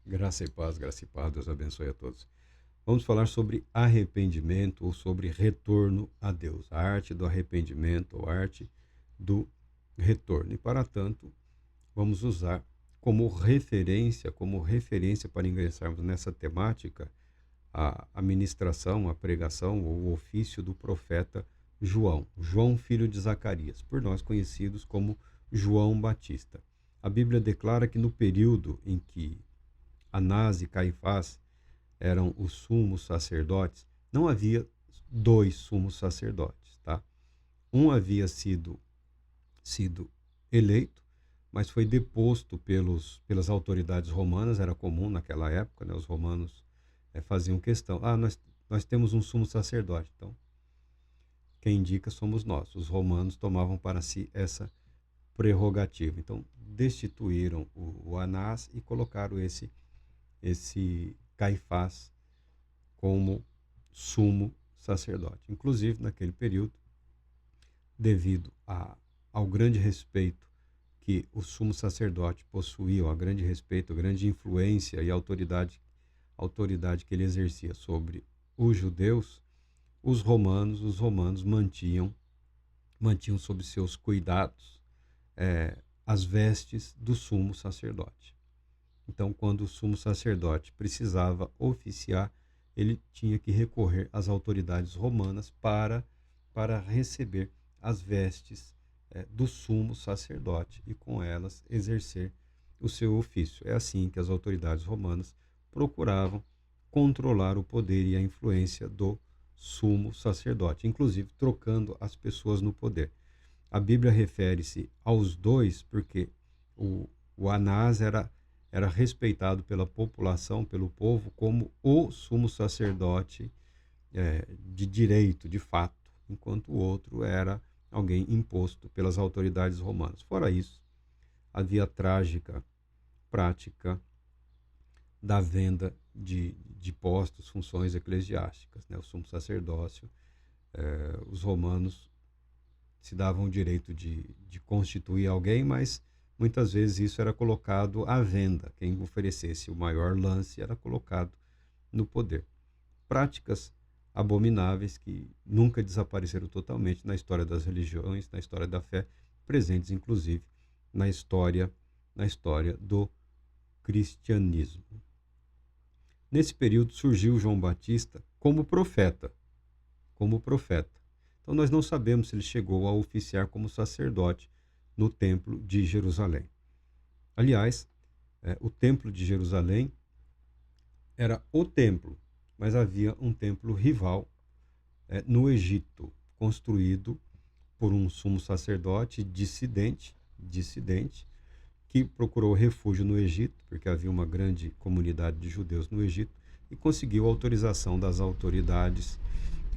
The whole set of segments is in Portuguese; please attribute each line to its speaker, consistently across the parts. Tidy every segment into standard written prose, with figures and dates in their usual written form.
Speaker 1: Graça e paz, Deus abençoe a todos. Vamos falar sobre arrependimento ou sobre retorno a Deus, a arte do arrependimento ou a arte do retorno. E para tanto, vamos usar como referência para ingressarmos nessa temática, a ministração, a pregação ou o ofício do profeta João filho de Zacarias, por nós conhecidos como João Batista. A Bíblia declara que no período em que Anás e Caifás eram os sumos sacerdotes, não havia dois sumos sacerdotes, tá? Um havia sido eleito, mas foi deposto pelas autoridades romanas, era comum naquela época, né? Os romanos faziam questão, nós temos um sumo sacerdote, então quem indica somos nós. Os romanos tomavam para si essa prerrogativa. Então, destituíram o Anás e colocaram esse Caifás como sumo sacerdote. Inclusive, naquele período, devido ao grande respeito que o sumo sacerdote possuía, a grande respeito, a grande influência e autoridade que ele exercia sobre os judeus, os romanos mantinham sob seus cuidados as vestes do sumo sacerdote. Então, quando o sumo sacerdote precisava oficiar, ele tinha que recorrer às autoridades romanas para receber as vestes do sumo sacerdote e com elas exercer o seu ofício. É assim que as autoridades romanas procuravam controlar o poder e a influência do sumo sacerdote, inclusive trocando as pessoas no poder. A Bíblia refere-se aos dois porque o Anás era respeitado pela população, pelo povo, como o sumo sacerdote de direito, de fato, enquanto o outro era alguém imposto pelas autoridades romanas. Fora isso, havia a trágica prática da venda de postos, funções eclesiásticas, né? O sumo sacerdócio, os romanos se davam o direito de constituir alguém, mas muitas vezes isso era colocado à venda. Quem oferecesse o maior lance era colocado no poder. Práticas abomináveis que nunca desapareceram totalmente na história das religiões, na história da fé, presentes inclusive na história do cristianismo. Nesse período surgiu João Batista como profeta. Então nós não sabemos se ele chegou a oficiar como sacerdote no Templo de Jerusalém. Aliás, o Templo de Jerusalém era o templo, mas havia um templo rival no Egito, construído por um sumo sacerdote dissidente, que procurou refúgio no Egito, porque havia uma grande comunidade de judeus no Egito, e conseguiu a autorização das autoridades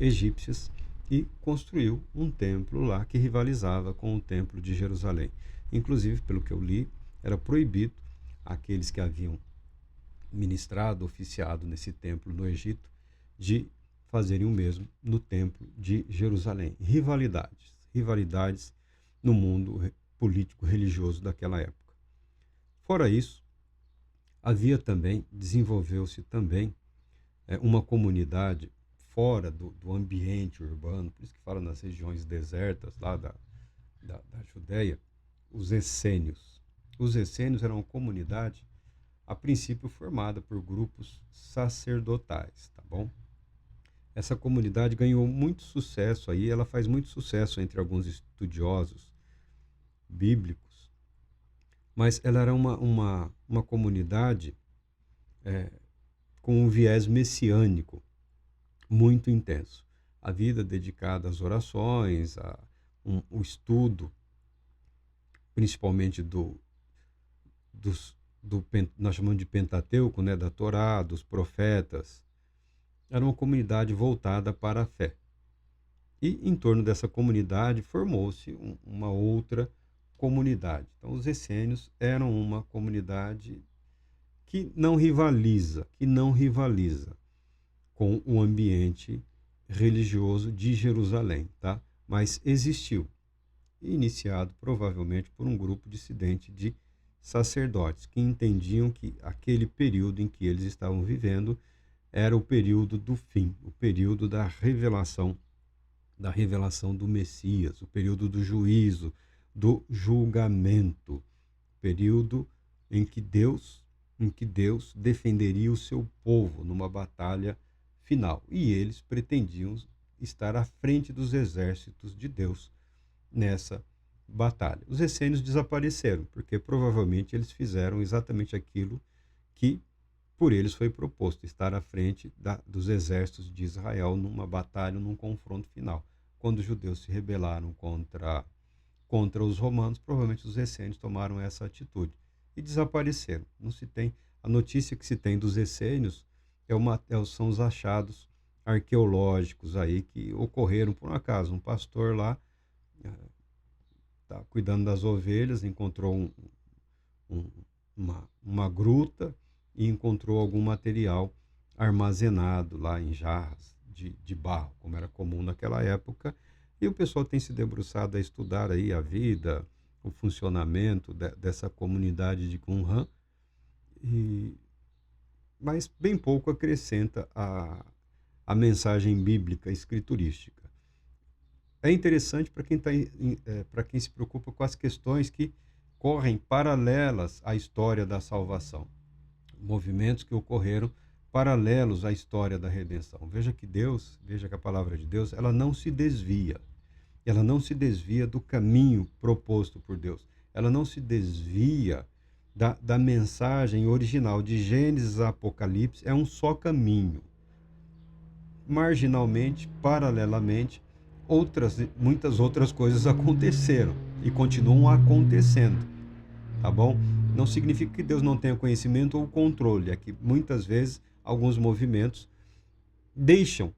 Speaker 1: egípcias e construiu um templo lá que rivalizava com o Templo de Jerusalém. Inclusive, pelo que eu li, era proibido aqueles que haviam ministrado, oficiado nesse templo no Egito, de fazerem o mesmo no Templo de Jerusalém. Rivalidades no mundo político religioso daquela época. Fora isso, desenvolveu-se também uma comunidade fora do ambiente urbano, por isso que fala nas regiões desertas lá da Judéia, os essênios. Os essênios eram uma comunidade, a princípio formada por grupos sacerdotais, tá bom? Essa comunidade ganhou muito sucesso aí, ela faz muito sucesso entre alguns estudiosos bíblicos, mas ela era uma comunidade com um viés messiânico muito intenso. A vida dedicada às orações, o estudo, principalmente nós chamamos de Pentateuco, né, da Torá, dos profetas. Era uma comunidade voltada para a fé. E em torno dessa comunidade formou-se uma outra comunidade. Então, os essênios eram uma comunidade que não rivaliza com o ambiente religioso de Jerusalém, tá? Mas existiu, iniciado provavelmente por um grupo dissidente de sacerdotes, que entendiam que aquele período em que eles estavam vivendo era o período do fim, o período da revelação do Messias, o período do juízo, do julgamento, período em que Deus defenderia o seu povo numa batalha final. E eles pretendiam estar à frente dos exércitos de Deus nessa batalha. Os essênios desapareceram, porque provavelmente eles fizeram exatamente aquilo que por eles foi proposto, estar à frente dos exércitos de Israel numa batalha, num confronto final. Quando os judeus se rebelaram contra os romanos, provavelmente os essênios tomaram essa atitude e desapareceram. Não se tem a notícia que se tem dos essênios são os achados arqueológicos aí que ocorreram por um acaso. Um pastor lá tá cuidando das ovelhas, encontrou uma gruta e encontrou algum material armazenado lá em jarras de barro, como era comum naquela época. E o pessoal tem se debruçado a estudar aí a vida, o funcionamento dessa comunidade de Qumran, mas bem pouco acrescenta a mensagem bíblica escriturística. É interessante para quem se preocupa com as questões que correm paralelas à história da salvação, movimentos que ocorreram paralelos à história da redenção. Veja que a palavra de Deus, ela não se desvia do caminho proposto por Deus, ela não se desvia da mensagem original de Gênesis a Apocalipse, é um só caminho. Marginalmente, paralelamente, muitas outras coisas aconteceram e continuam acontecendo, tá bom? Não significa que Deus não tenha conhecimento ou controle, é que muitas vezes alguns movimentos deixam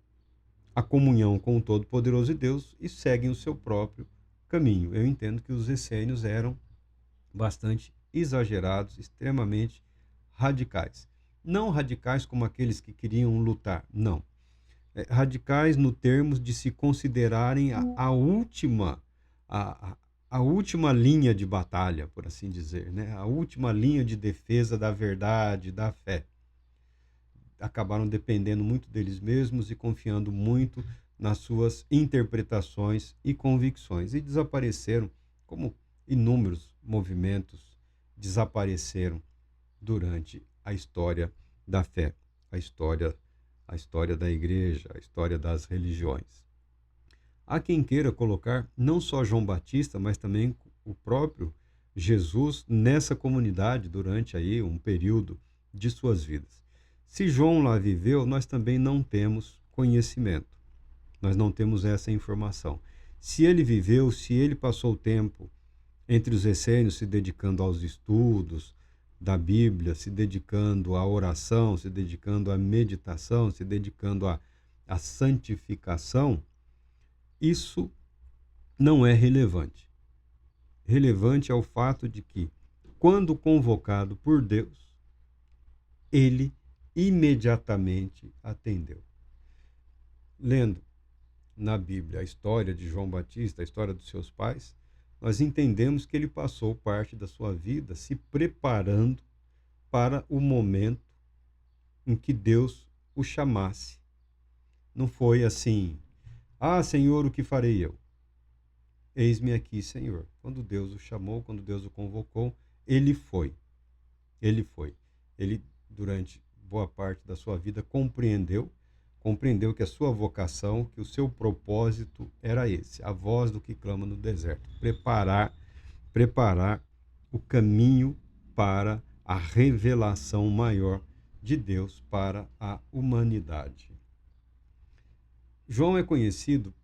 Speaker 1: a comunhão com o Todo-Poderoso Deus e seguem o seu próprio caminho. Eu entendo que os essênios eram bastante exagerados, extremamente radicais. Não radicais como aqueles que queriam lutar, não. Radicais no termos de se considerarem a última linha de batalha, por assim dizer, né? A última linha de defesa da verdade, da fé. Acabaram dependendo muito deles mesmos e confiando muito nas suas interpretações e convicções. E desapareceram, como inúmeros movimentos desapareceram durante a história da fé, a história da igreja, a história das religiões. Há quem queira colocar não só João Batista, mas também o próprio Jesus nessa comunidade durante aí um período de suas vidas. Se João lá viveu, nós também não temos conhecimento, nós não temos essa informação. Se ele viveu, se ele passou tempo entre os essênios se dedicando aos estudos da Bíblia, se dedicando à oração, se dedicando à meditação, se dedicando à santificação, isso não é relevante. Relevante é o fato de que, quando convocado por Deus, ele imediatamente atendeu. Lendo na Bíblia a história de João Batista, a história dos seus pais, nós entendemos que ele passou parte da sua vida se preparando para o momento em que Deus o chamasse. Não foi assim: ah, Senhor, o que farei eu? Eis-me aqui, Senhor. Quando Deus o chamou, quando Deus o convocou, ele foi. Ele foi. Ele, durante boa parte da sua vida, compreendeu que a sua vocação, que o seu propósito era esse, a voz do que clama no deserto, preparar o caminho para a revelação maior de Deus para a humanidade. João é conhecido,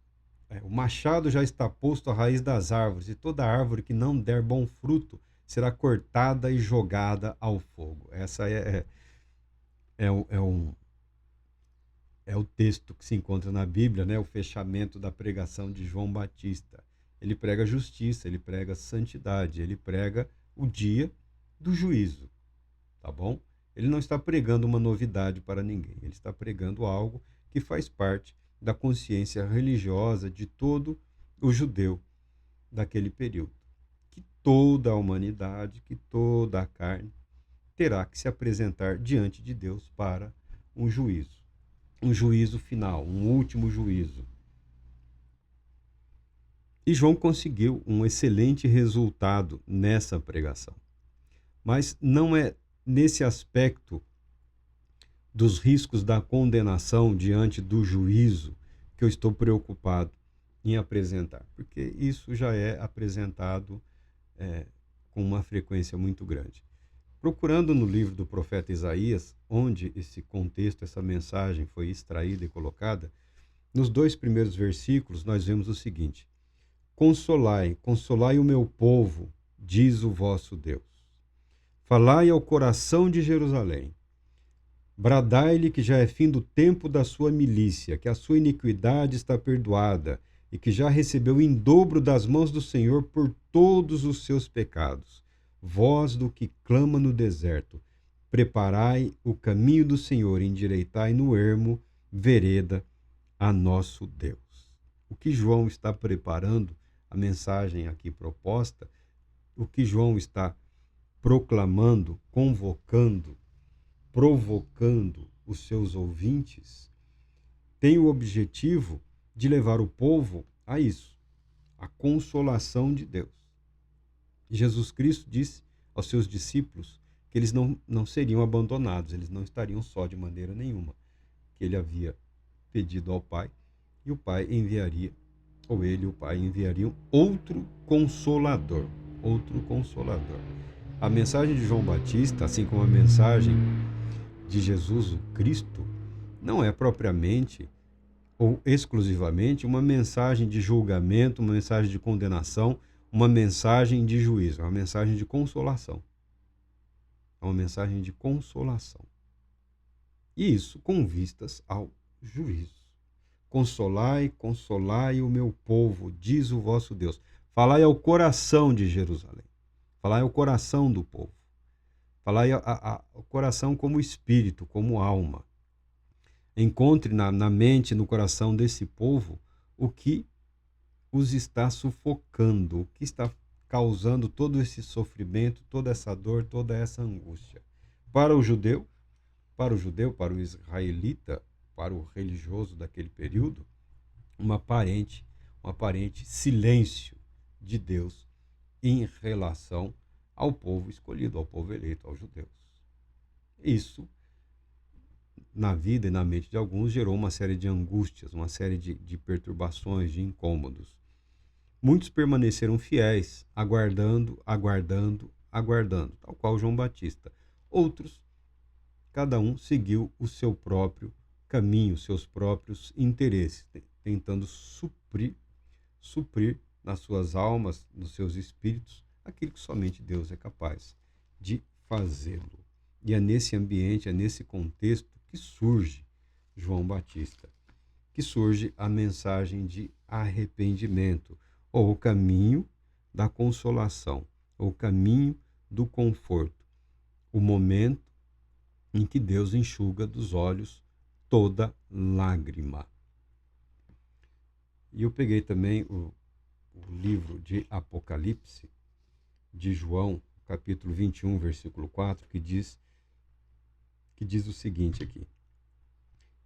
Speaker 1: o machado já está posto à raiz das árvores, e toda árvore que não der bom fruto será cortada e jogada ao fogo. Essa é o texto que se encontra na Bíblia, né? O fechamento da pregação de João Batista. Ele prega justiça, ele prega santidade, ele prega o dia do juízo, tá bom? Ele não está pregando uma novidade para ninguém, ele está pregando algo que faz parte da consciência religiosa de todo o judeu daquele período, que toda a humanidade, que toda a carne terá que se apresentar diante de Deus para um juízo final, um último juízo. E João conseguiu um excelente resultado nessa pregação. Mas não é nesse aspecto dos riscos da condenação diante do juízo que eu estou preocupado em apresentar, porque isso já é apresentado com uma frequência muito grande. Procurando no livro do profeta Isaías, onde esse contexto, essa mensagem foi extraída e colocada, nos 2 primeiros versículos nós vemos o seguinte: Consolai, consolai o meu povo, diz o vosso Deus. Falai ao coração de Jerusalém. Bradai-lhe que já é fim do tempo da sua milícia, que a sua iniquidade está perdoada e que já recebeu em dobro das mãos do Senhor por todos os seus pecados. Vós do que clama no deserto, preparai o caminho do Senhor, endireitai no ermo vereda a nosso Deus. O que João está preparando, a mensagem aqui proposta, o que João está proclamando, convocando, provocando os seus ouvintes, tem o objetivo de levar o povo a isso, a consolação de Deus. Jesus Cristo disse aos seus discípulos que eles não seriam abandonados, eles não estariam só de maneira nenhuma, que ele havia pedido ao Pai e o Pai enviaria, ou ele e o Pai enviariam outro consolador, A mensagem de João Batista, assim como a mensagem de Jesus o Cristo, não é propriamente ou exclusivamente uma mensagem de julgamento, uma mensagem de condenação, uma mensagem de juízo, é uma mensagem de consolação. É uma mensagem de consolação. E isso com vistas ao juízo. Consolai, consolai o meu povo, diz o vosso Deus. Falai ao coração de Jerusalém. Falai ao coração do povo. Falai ao coração como espírito, como alma. Encontre na mente, no coração desse povo, o que os está sufocando, o que está causando todo esse sofrimento, toda essa dor, toda essa angústia. Para o judeu, para o israelita, para o religioso daquele período, um aparente silêncio de Deus em relação ao povo escolhido, ao povo eleito, aos judeus. Isso, na vida e na mente de alguns, gerou uma série de angústias, uma série de perturbações, de incômodos. Muitos permaneceram fiéis, aguardando, tal qual João Batista. Outros, cada um seguiu o seu próprio caminho, seus próprios interesses, tentando suprir nas suas almas, nos seus espíritos, aquilo que somente Deus é capaz de fazê-lo. E é nesse ambiente, é nesse contexto que surge João Batista, que surge a mensagem de arrependimento, ou o caminho da consolação, ou o caminho do conforto, o momento em que Deus enxuga dos olhos toda lágrima. E eu peguei também o livro de Apocalipse, de João, capítulo 21, versículo 4, que diz o seguinte aqui: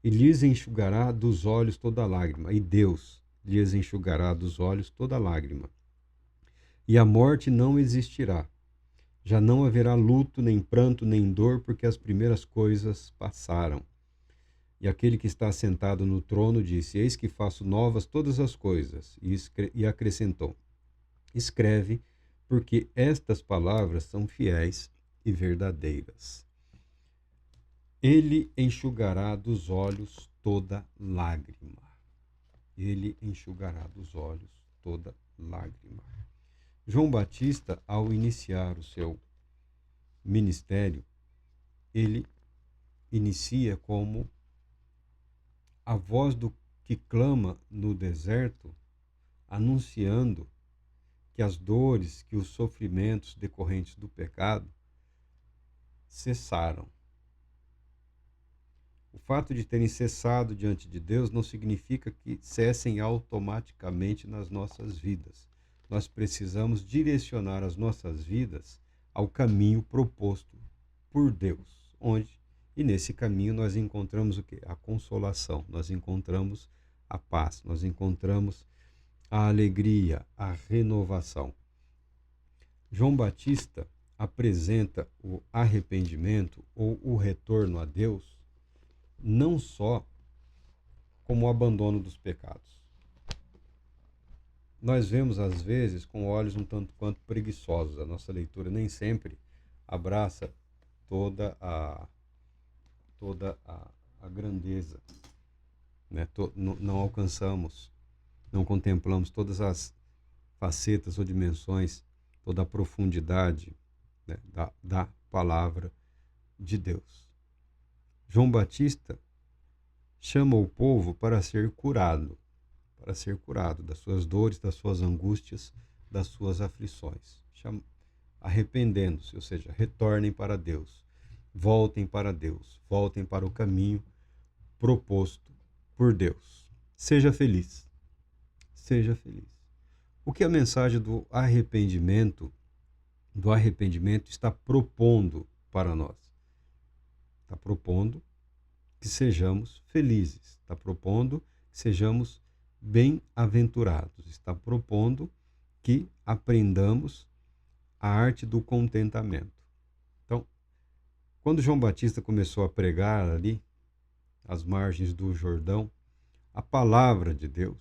Speaker 1: E lhes enxugará dos olhos toda lágrima, e Deus lhes enxugará dos olhos toda lágrima. E a morte não existirá. Já não haverá luto, nem pranto, nem dor, porque as primeiras coisas passaram. E aquele que está sentado no trono disse: Eis que faço novas todas as coisas. E acrescentou: Escreve, porque estas palavras são fiéis e verdadeiras. Ele enxugará dos olhos toda lágrima. Ele enxugará dos olhos toda lágrima. João Batista, ao iniciar o seu ministério, ele inicia como a voz do que clama no deserto, anunciando que as dores, que os sofrimentos decorrentes do pecado cessaram. O fato de terem cessado diante de Deus não significa que cessem automaticamente nas nossas vidas. nós precisamos direcionar as nossas vidas ao caminho proposto por Deus, e nesse caminho nós encontramos o quê? A consolação, nós encontramos a paz, nós encontramos a alegria, a renovação. João Batista apresenta o arrependimento ou o retorno a Deus não só como o abandono dos pecados. Nós vemos, às vezes, com olhos um tanto quanto preguiçosos. A nossa leitura nem sempre abraça toda a grandeza. Né? Não alcançamos, não contemplamos todas as facetas ou dimensões, toda a profundidade, né, da palavra de Deus. João Batista chama o povo para ser curado das suas dores, das suas angústias, das suas aflições. Arrependendo-se, ou seja, retornem para Deus, voltem para Deus, voltem para o caminho proposto por Deus. Seja feliz, seja feliz. O que a mensagem do arrependimento está propondo para nós? Está propondo que sejamos felizes, está propondo que sejamos bem-aventurados, está propondo que aprendamos a arte do contentamento. Então, quando João Batista começou a pregar ali, às margens do Jordão, a palavra de Deus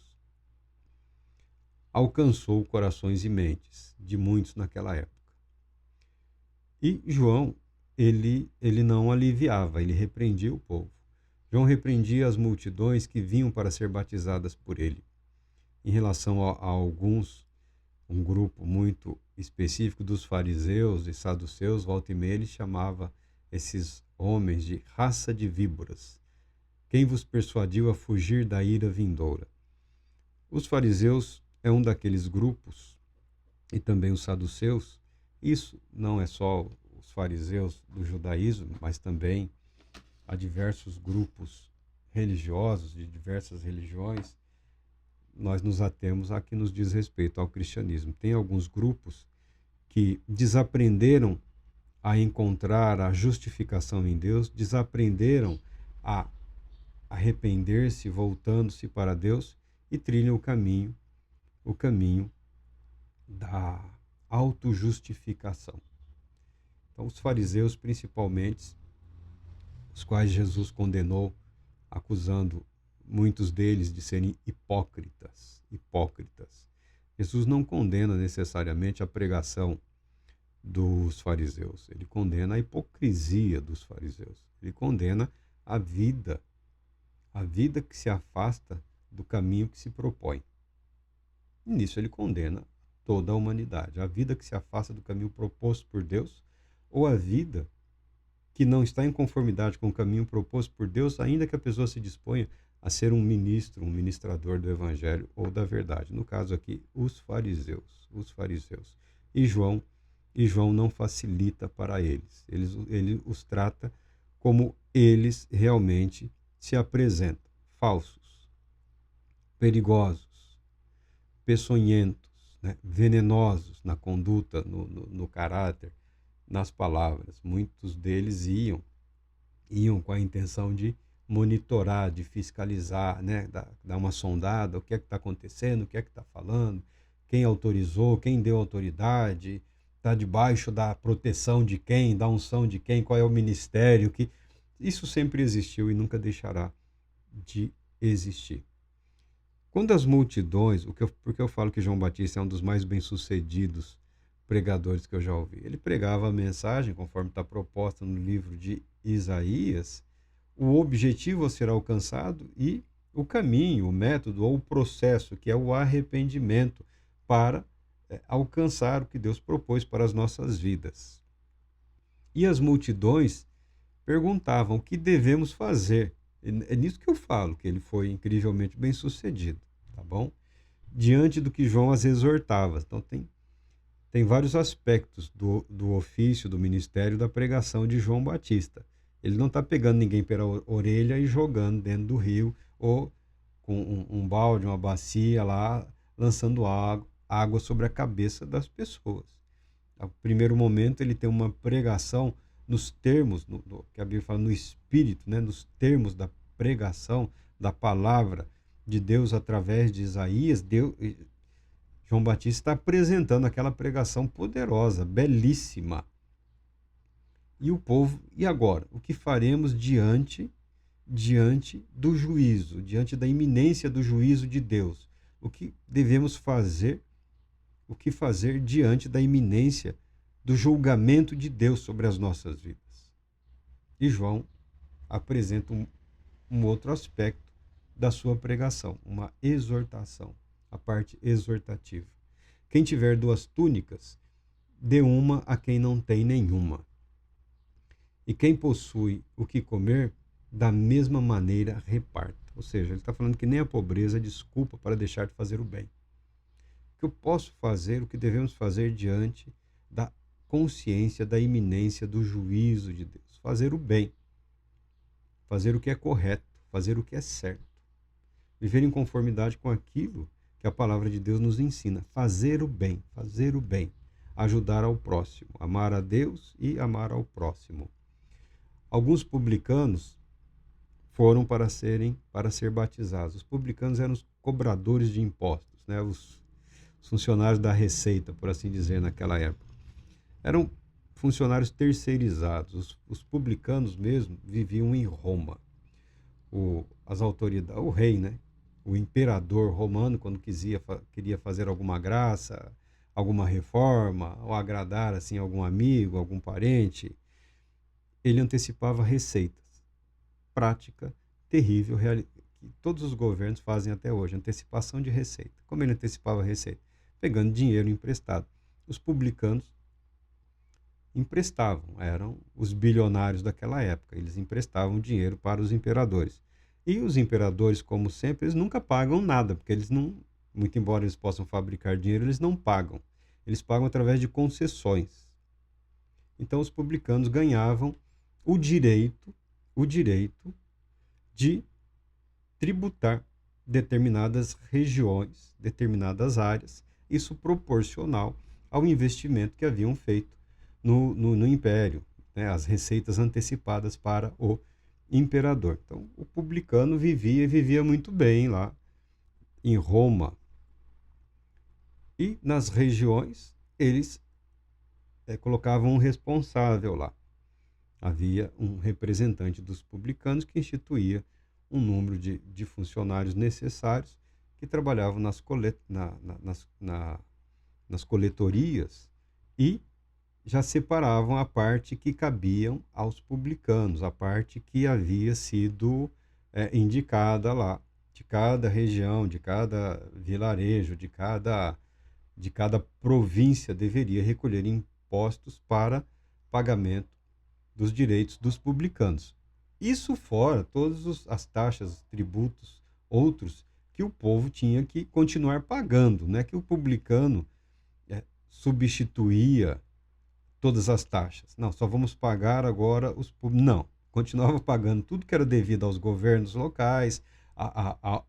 Speaker 1: alcançou corações e mentes de muitos naquela época. E João, ele não aliviava, ele repreendia o povo. João repreendia as multidões que vinham para ser batizadas por ele. Em relação a alguns, um grupo muito específico dos fariseus e saduceus, volta e meia, ele chamava esses homens de raça de víboras. Quem vos persuadiu a fugir da ira vindoura? Os fariseus é um daqueles grupos, e também os saduceus. Isso não é só os fariseus do judaísmo, mas também há diversos grupos religiosos, de diversas religiões. Nós nos atemos a que nos diz respeito ao cristianismo. Tem alguns grupos que desaprenderam a encontrar a justificação em Deus, desaprenderam a arrepender-se, voltando-se para Deus, e trilham o caminho da autojustificação. Então, os fariseus, principalmente, os quais Jesus condenou, acusando muitos deles de serem hipócritas. Jesus não condena necessariamente a pregação dos fariseus, ele condena a hipocrisia dos fariseus, ele condena a vida que se afasta do caminho que se propõe. E nisso ele condena toda a humanidade, a vida que se afasta do caminho proposto por Deus, ou a vida que não está em conformidade com o caminho proposto por Deus, ainda que a pessoa se disponha a ser um ministro, um ministrador do evangelho ou da verdade. No caso aqui, os fariseus. E João não facilita para eles. Ele os trata como eles realmente se apresentam: falsos, perigosos, peçonhentos, né? Venenosos na conduta, no caráter, nas palavras. Muitos deles iam com a intenção de monitorar, de fiscalizar, né? Dar uma sondada, o que é que está acontecendo, o que é que está falando, quem autorizou, quem deu autoridade, está debaixo da proteção de quem, da unção de quem, qual é o ministério. Isso sempre existiu e nunca deixará de existir. Quando as multidões, porque eu falo que João Batista é um dos mais bem-sucedidos pregadores que eu já ouvi. Ele pregava a mensagem, conforme está proposta no livro de Isaías, o objetivo a ser alcançado e o caminho, o método ou o processo, que é o arrependimento, para alcançar o que Deus propôs para as nossas vidas. E as multidões perguntavam o que devemos fazer. É nisso que eu falo, que ele foi incrivelmente bem-sucedido, tá bom? Diante do que João as exortava. Então tem vários aspectos do ofício, do ministério, da pregação de João Batista. Ele não está pegando ninguém pela orelha e jogando dentro do rio, ou com um balde, uma bacia lá, lançando água sobre a cabeça das pessoas. No primeiro momento, ele tem uma pregação nos termos, que a Bíblia fala, no espírito, né? Nos termos da pregação da palavra de Deus através de Isaías. João Batista está apresentando aquela pregação poderosa, belíssima. E o povo, e agora? O que faremos diante do juízo, diante da iminência do juízo de Deus? O que devemos fazer? O que fazer diante da iminência do julgamento de Deus sobre as nossas vidas? E João apresenta um outro aspecto da sua pregação, uma exortação, a parte exortativa. Quem tiver 2 túnicas, dê uma a quem não tem nenhuma. E quem possui o que comer, da mesma maneira reparta. Ou seja, ele está falando que nem a pobreza é desculpa para deixar de fazer o bem. O que eu posso fazer, o que devemos fazer diante da consciência da iminência do juízo de Deus? Fazer o bem, fazer o que é correto, fazer o que é certo. Viver em conformidade com aquilo que a palavra de Deus nos ensina. Fazer o bem, ajudar ao próximo, amar a Deus e amar ao próximo. Alguns publicanos foram para ser batizados. Os publicanos eram os cobradores de impostos, né? Os funcionários da Receita, por assim dizer, naquela época. Eram funcionários terceirizados. Os publicanos mesmo viviam em Roma. As autoridades, o rei, né? O imperador romano, quando queria fazer alguma graça, alguma reforma, ou agradar assim algum amigo, algum parente, ele antecipava receitas. Prática terrível que todos os governos fazem até hoje, antecipação de receita. Como ele antecipava a receita? Pegando dinheiro emprestado. Os publicanos emprestavam, eram os bilionários daquela época, eles emprestavam dinheiro para os imperadores. E os imperadores, como sempre, eles nunca pagam nada, porque eles não, muito embora eles possam fabricar dinheiro, eles não pagam. Eles pagam através de concessões. Então os publicanos ganhavam o direito de tributar determinadas regiões, determinadas áreas, isso proporcional ao investimento que haviam feito no império, né? As receitas antecipadas para o imperador. Então, o publicano vivia muito bem lá em Roma. E nas regiões, eles colocavam um responsável lá. Havia um representante dos publicanos que instituía um número de funcionários necessários que trabalhavam nas coletorias e já separavam a parte que cabiam aos publicanos, a parte que havia sido indicada lá, de cada região, de cada vilarejo, de cada província deveria recolher impostos para pagamento dos direitos dos publicanos. Isso fora todas as taxas, tributos, outros que o povo tinha que continuar pagando, não é que o publicano substituía todas as taxas. Não, só vamos pagar agora os públicos. Não, continuava pagando tudo que era devido aos governos locais,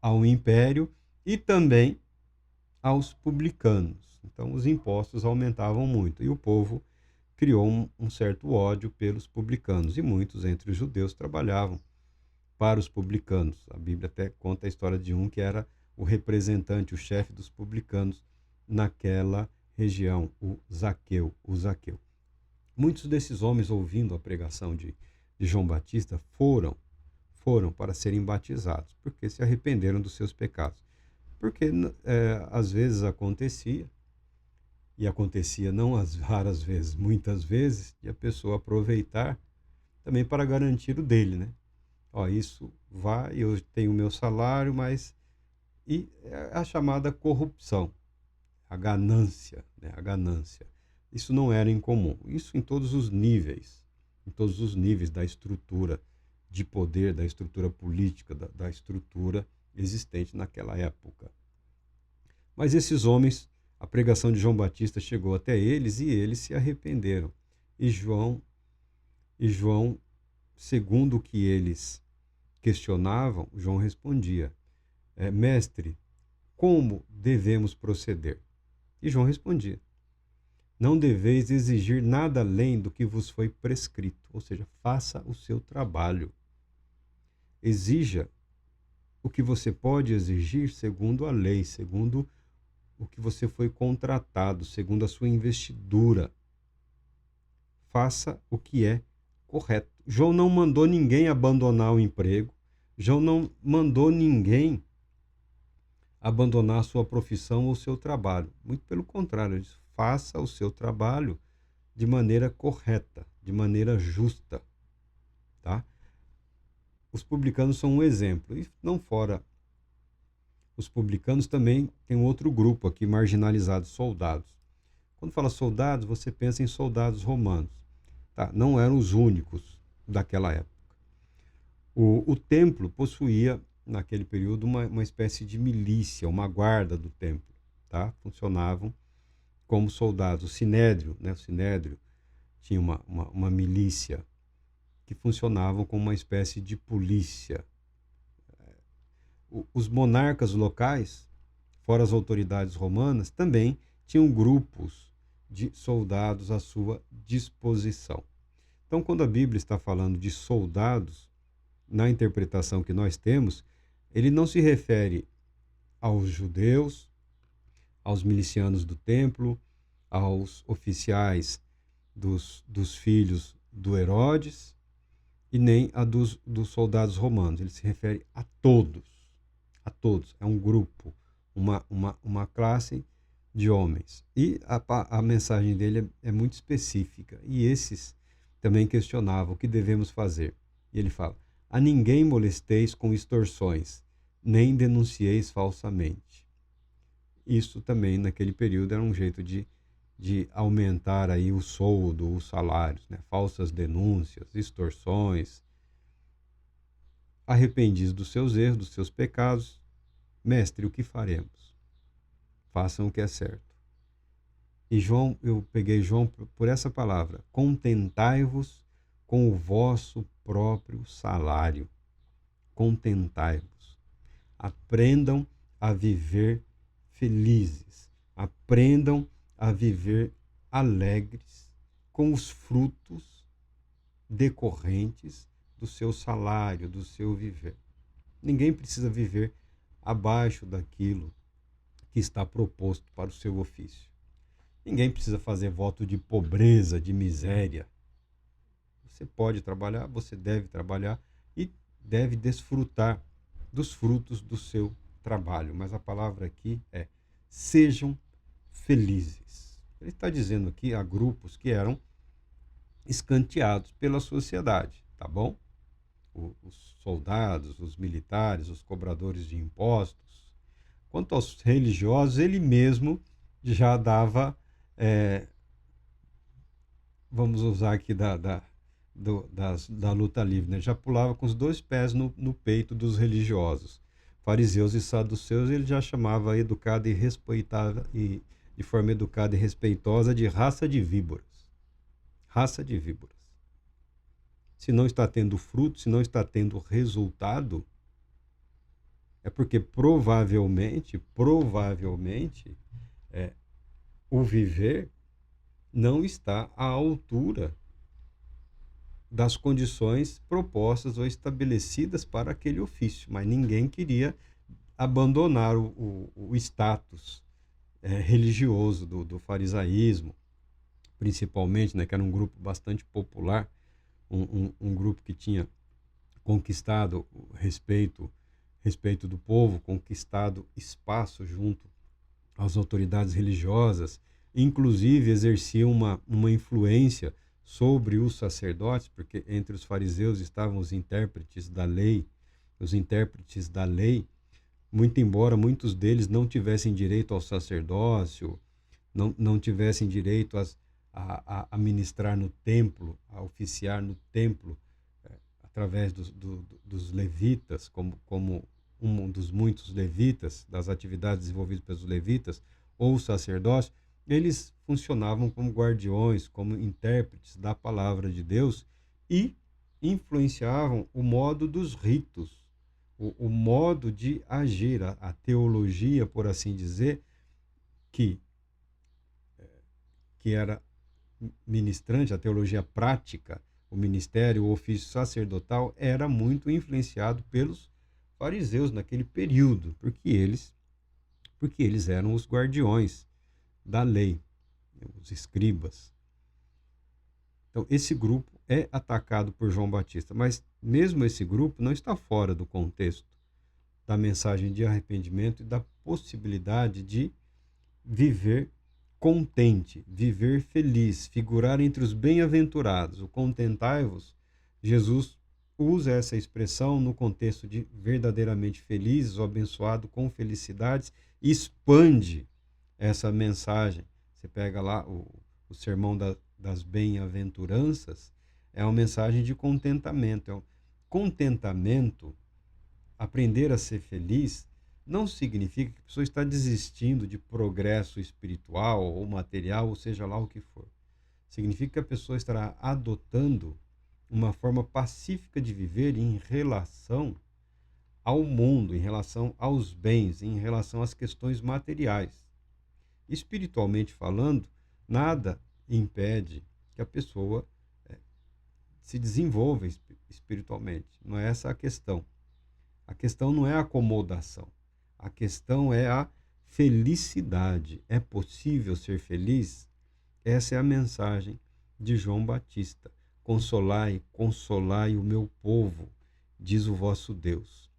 Speaker 1: ao império e também aos publicanos. Então, os impostos aumentavam muito e o povo criou um certo ódio pelos publicanos e muitos entre os judeus trabalhavam para os publicanos. A Bíblia até conta a história de um que era o representante, o chefe dos publicanos naquela região, o Zaqueu. Muitos desses homens, ouvindo a pregação de João Batista, foram para serem batizados, porque se arrependeram dos seus pecados. Porque às vezes acontecia, e acontecia não as raras vezes, muitas vezes, de a pessoa aproveitar também para garantir o dele, né? Ó, isso vai, eu tenho o meu salário, mas... E a chamada corrupção, a ganância, né? A ganância. Isso não era incomum. Isso em todos os níveis da estrutura de poder, da estrutura política, da estrutura existente naquela época. Mas esses homens, a pregação de João Batista chegou até eles e eles se arrependeram. E João, segundo o que eles questionavam, João respondia: mestre, como devemos proceder? E João respondia: não deveis exigir nada além do que vos foi prescrito, ou seja, faça o seu trabalho. Exija o que você pode exigir segundo a lei, segundo o que você foi contratado, segundo a sua investidura. Faça o que é correto. João não mandou ninguém abandonar o emprego. João não mandou ninguém abandonar a sua profissão ou o seu trabalho. Muito pelo contrário, ele disse: faça o seu trabalho de maneira correta, de maneira justa, tá? Os publicanos são um exemplo. E não fora os publicanos, também tem um outro grupo aqui marginalizado, soldados. Quando fala soldados, você pensa em soldados romanos. Tá? Não eram os únicos daquela época. O templo possuía, naquele período, uma espécie de milícia, uma guarda do templo. Tá? Funcionavam como soldados. O Sinédrio, né? O Sinédrio tinha uma milícia que funcionavam como uma espécie de polícia. Os monarcas locais, fora as autoridades romanas, também tinham grupos de soldados à sua disposição. Então, quando a Bíblia está falando de soldados, na interpretação que nós temos, ele não se refere aos judeus, aos milicianos do templo, aos oficiais dos filhos do Herodes, e nem a dos soldados romanos. Ele se refere a todos. A todos. É um grupo, uma classe de homens. E a mensagem dele é muito específica. E esses também questionavam o que devemos fazer. E ele fala: a ninguém molesteis com extorsões, nem denuncieis falsamente. Isso também, naquele período, era um jeito de aumentar aí o soldo, os salários, né? Falsas denúncias, extorsões. Arrependidos dos seus erros, dos seus pecados. Mestre, o que faremos? Façam o que é certo. E João, eu peguei João por essa palavra: contentai-vos com o vosso próprio salário. Contentai-vos. Aprendam a viver felizes. Aprendam a viver alegres com os frutos decorrentes do seu salário, do seu viver. Ninguém precisa viver abaixo daquilo que está proposto para o seu ofício. Ninguém precisa fazer voto de pobreza, de miséria. Você pode trabalhar, você deve trabalhar e deve desfrutar dos frutos do seu trabalho. Mas a palavra aqui é: sejam felizes. Ele está dizendo aqui a grupos que eram escanteados pela sociedade, tá bom? Os soldados, os militares, os cobradores de impostos. Quanto aos religiosos, ele mesmo já dava, vamos usar aqui da luta livre, né? Já pulava com os dois pés no peito dos religiosos. Fariseus e saduceus ele já chamava educada e respeitada, e de forma educada e respeitosa, de raça de víboras. Raça de víboras. Se não está tendo fruto, se não está tendo resultado, é porque provavelmente, o viver não está à altura das condições propostas ou estabelecidas para aquele ofício. Mas ninguém queria abandonar o status religioso do farisaísmo, principalmente, né, que era um grupo bastante popular, um grupo que tinha conquistado o respeito do povo, conquistado espaço junto às autoridades religiosas, inclusive exercia uma influência sobre os sacerdotes, porque entre os fariseus estavam os intérpretes da lei. Os intérpretes da lei, muito embora muitos deles não tivessem direito ao sacerdócio, não tivessem direito a ministrar no templo, a oficiar no templo, através dos levitas, como um dos muitos levitas, das atividades desenvolvidas pelos levitas, ou o sacerdócio, eles funcionavam como guardiões, como intérpretes da palavra de Deus e influenciavam o modo dos ritos, o modo de agir, a teologia, por assim dizer, que que era ministrante, a teologia prática, o ministério, o ofício sacerdotal, era muito influenciado pelos fariseus naquele período, porque eles eram os guardiões da lei, os escribas. Então, esse grupo é atacado por João Batista, mas mesmo esse grupo não está fora do contexto da mensagem de arrependimento e da possibilidade de viver contente, viver feliz, figurar entre os bem-aventurados. O contentai-vos, Jesus usa essa expressão no contexto de verdadeiramente felizes ou abençoado com felicidades, e expande essa mensagem. Você pega lá o sermão das bem-aventuranças, é uma mensagem de contentamento. Contentamento, aprender a ser feliz, não significa que a pessoa está desistindo de progresso espiritual ou material, ou seja lá o que for. Significa que a pessoa estará adotando uma forma pacífica de viver em relação ao mundo, em relação aos bens, em relação às questões materiais. Espiritualmente falando, nada impede que a pessoa se desenvolva espiritualmente. Não é essa a questão. A questão não é a acomodação. A questão é a felicidade. É possível ser feliz? Essa é a mensagem de João Batista. Consolai, consolai o meu povo, diz o vosso Deus.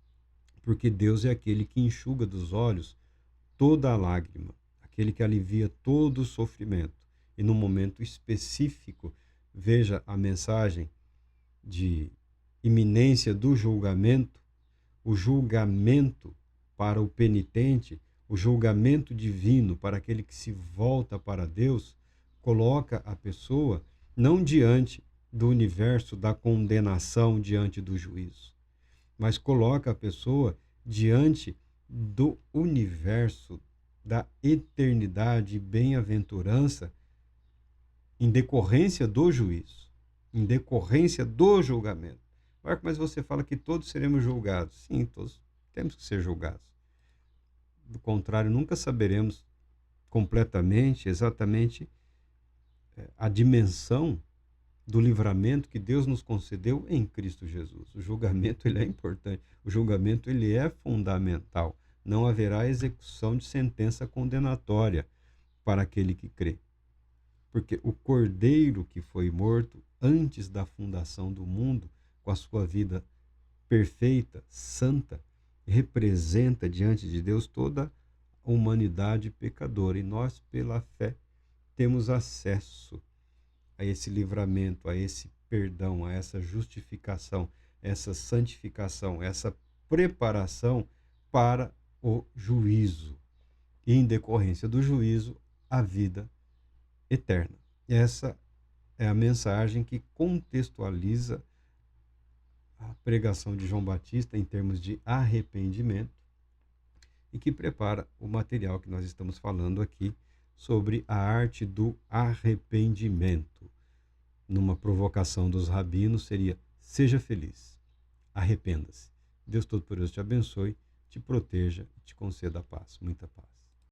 Speaker 1: Porque Deus é aquele que enxuga dos olhos toda a lágrima, aquele que alivia todo o sofrimento. E no momento específico, veja a mensagem de iminência do julgamento, o julgamento para o penitente, o julgamento divino para aquele que se volta para Deus, coloca a pessoa não diante do universo da condenação, diante do juízo, mas coloca a pessoa diante do universo da eternidade e bem-aventurança em decorrência do juízo, em decorrência do julgamento. Mas você fala que todos seremos julgados. Sim, todos temos que ser julgados. Do contrário, nunca saberemos completamente, exatamente, a dimensão do livramento que Deus nos concedeu em Cristo Jesus. O julgamento, ele é importante. O julgamento, ele é fundamental. Não haverá execução de sentença condenatória para aquele que crê. Porque o Cordeiro que foi morto antes da fundação do mundo, com a sua vida perfeita, santa, representa diante de Deus toda a humanidade pecadora. E nós, pela fé, temos acesso a esse livramento, a esse perdão, a essa justificação, essa santificação, essa preparação para o juízo. E em decorrência do juízo, a vida eterna. Essa é a mensagem que contextualiza a pregação de João Batista em termos de arrependimento e que prepara o material que nós estamos falando aqui sobre a arte do arrependimento. Numa provocação dos rabinos seria: seja feliz, arrependa-se. Deus Todo-Poderoso te abençoe, te proteja e te conceda a paz, muita paz.